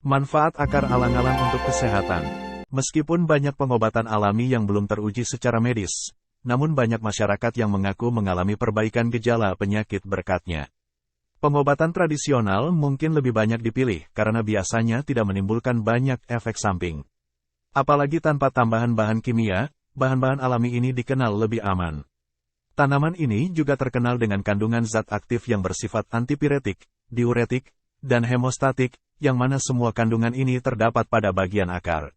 Manfaat akar alang-alang untuk kesehatan. Meskipun banyak pengobatan alami yang belum teruji secara medis, namun banyak masyarakat yang mengaku mengalami perbaikan gejala penyakit berkatnya. Pengobatan tradisional mungkin lebih banyak dipilih karena biasanya tidak menimbulkan banyak efek samping. Apalagi tanpa tambahan bahan kimia, bahan-bahan alami ini dikenal lebih aman. Tanaman ini juga terkenal dengan kandungan zat aktif yang bersifat antipiretik, diuretik, dan hemostatik, yang mana semua kandungan ini terdapat pada bagian akar.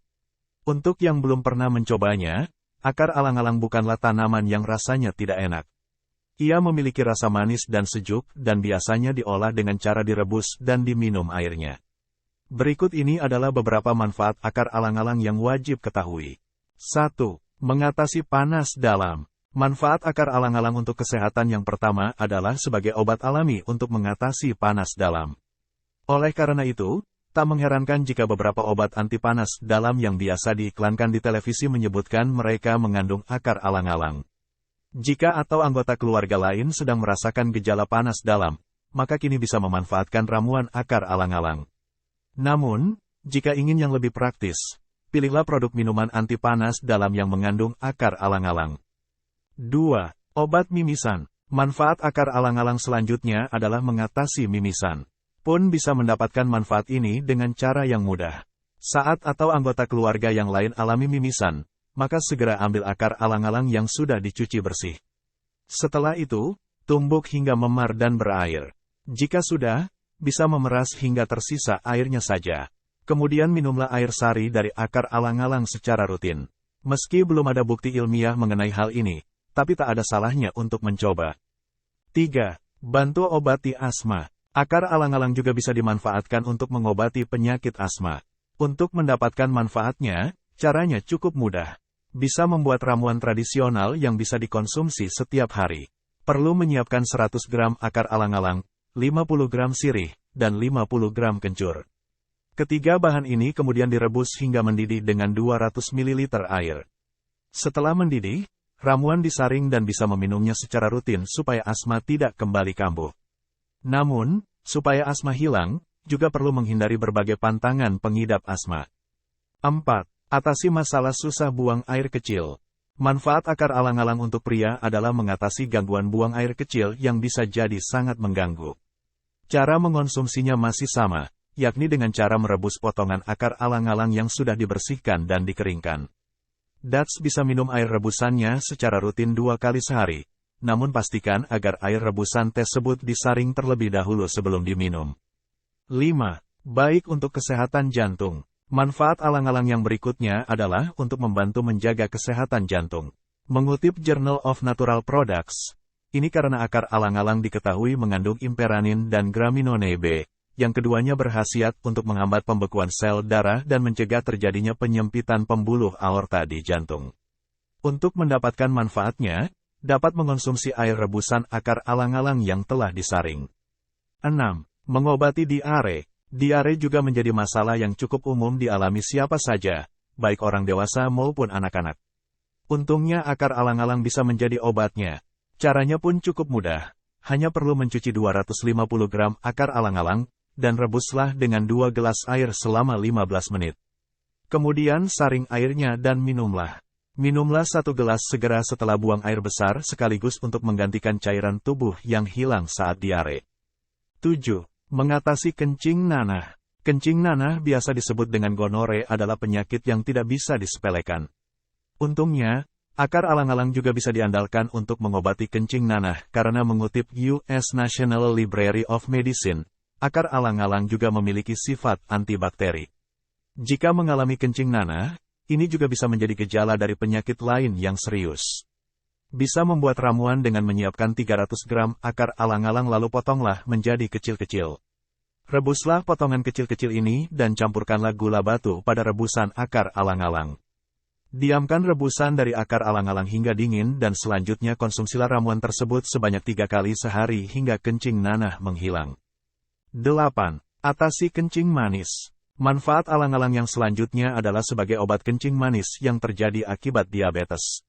Untuk yang belum pernah mencobanya, akar alang-alang bukanlah tanaman yang rasanya tidak enak. Ia memiliki rasa manis dan sejuk dan biasanya diolah dengan cara direbus dan diminum airnya. Berikut ini adalah beberapa manfaat akar alang-alang yang wajib ketahui. 1. Mengatasi panas dalam. Manfaat akar alang-alang untuk kesehatan yang pertama adalah sebagai obat alami untuk mengatasi panas dalam. Oleh karena itu, tak mengherankan jika beberapa obat anti panas dalam yang biasa diiklankan di televisi menyebutkan mereka mengandung akar alang-alang. Jika atau anggota keluarga lain sedang merasakan gejala panas dalam, maka kini bisa memanfaatkan ramuan akar alang-alang. Namun, jika ingin yang lebih praktis, pilihlah produk minuman anti panas dalam yang mengandung akar alang-alang. 2. Obat mimisan. Manfaat akar alang-alang selanjutnya adalah mengatasi mimisan. Pun bisa mendapatkan manfaat ini dengan cara yang mudah. Saat atau anggota keluarga yang lain alami mimisan, maka segera ambil akar alang-alang yang sudah dicuci bersih. Setelah itu, tumbuk hingga memar dan berair. Jika sudah, bisa memeras hingga tersisa airnya saja. Kemudian minumlah air sari dari akar alang-alang secara rutin. Meski belum ada bukti ilmiah mengenai hal ini, tapi tak ada salahnya untuk mencoba. 3. Bantu obati asma. Akar alang-alang juga bisa dimanfaatkan untuk mengobati penyakit asma. Untuk mendapatkan manfaatnya, caranya cukup mudah. Bisa membuat ramuan tradisional yang bisa dikonsumsi setiap hari. Perlu menyiapkan 100 gram akar alang-alang, 50 gram sirih, dan 50 gram kencur. Ketiga bahan ini kemudian direbus hingga mendidih dengan 200 ml air. Setelah mendidih, ramuan disaring dan bisa meminumnya secara rutin supaya asma tidak kembali kambuh. Namun, supaya asma hilang, juga perlu menghindari berbagai pantangan pengidap asma. 4. Atasi masalah susah buang air kecil. Manfaat akar alang-alang untuk pria adalah mengatasi gangguan buang air kecil yang bisa jadi sangat mengganggu. Cara mengonsumsinya masih sama, yakni dengan cara merebus potongan akar alang-alang yang sudah dibersihkan dan dikeringkan. Dats bisa minum air rebusannya secara rutin 2 kali sehari. Namun pastikan agar air rebusan tersebut disaring terlebih dahulu sebelum diminum. 5. Baik untuk kesehatan jantung. Manfaat alang-alang yang berikutnya adalah untuk membantu menjaga kesehatan jantung. Mengutip Journal of Natural Products, ini karena akar alang-alang diketahui mengandung imperanin dan graminone B, yang keduanya berkhasiat untuk menghambat pembekuan sel darah dan mencegah terjadinya penyempitan pembuluh aorta di jantung. Untuk mendapatkan manfaatnya, dapat mengonsumsi air rebusan akar alang-alang yang telah disaring. 6. Mengobati diare. Diare juga menjadi masalah yang cukup umum dialami siapa saja, baik orang dewasa maupun anak-anak. Untungnya akar alang-alang bisa menjadi obatnya. Caranya pun cukup mudah. Hanya perlu mencuci 250 gram akar alang-alang, dan rebuslah dengan 2 gelas air selama 15 menit. Kemudian saring airnya dan minumlah. Minumlah 1 gelas segera setelah buang air besar sekaligus untuk menggantikan cairan tubuh yang hilang saat diare. 7. Mengatasi kencing nanah. Kencing nanah biasa disebut dengan gonore adalah penyakit yang tidak bisa disepelekan. Untungnya, akar alang-alang juga bisa diandalkan untuk mengobati kencing nanah karena mengutip US National Library of Medicine, akar alang-alang juga memiliki sifat antibakteri. Jika mengalami kencing nanah, ini juga bisa menjadi gejala dari penyakit lain yang serius. Bisa membuat ramuan dengan menyiapkan 300 gram akar alang-alang lalu potonglah menjadi kecil-kecil. Rebuslah potongan kecil-kecil ini dan campurkanlah gula batu pada rebusan akar alang-alang. Diamkan rebusan dari akar alang-alang hingga dingin dan selanjutnya konsumsilah ramuan tersebut sebanyak 3 kali sehari hingga kencing nanah menghilang. 8. Atasi kencing manis. Manfaat alang-alang yang selanjutnya adalah sebagai obat kencing manis yang terjadi akibat diabetes.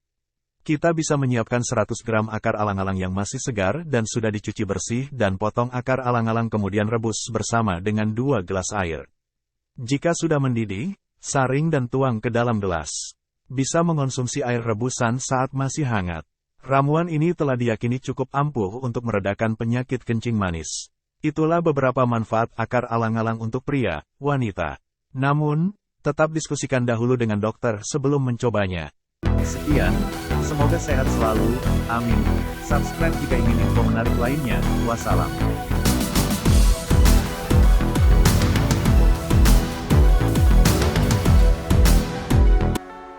Kita bisa menyiapkan 100 gram akar alang-alang yang masih segar dan sudah dicuci bersih dan potong akar alang-alang kemudian rebus bersama dengan 2 gelas air. Jika sudah mendidih, saring dan tuang ke dalam gelas. Bisa mengonsumsi air rebusan saat masih hangat. Ramuan ini telah diyakini cukup ampuh untuk meredakan penyakit kencing manis. Itulah beberapa manfaat akar alang-alang untuk pria, wanita. Namun, tetap diskusikan dahulu dengan dokter sebelum mencobanya. Sekian, semoga sehat selalu, amin. Subscribe jika ingin info menarik lainnya, wassalam.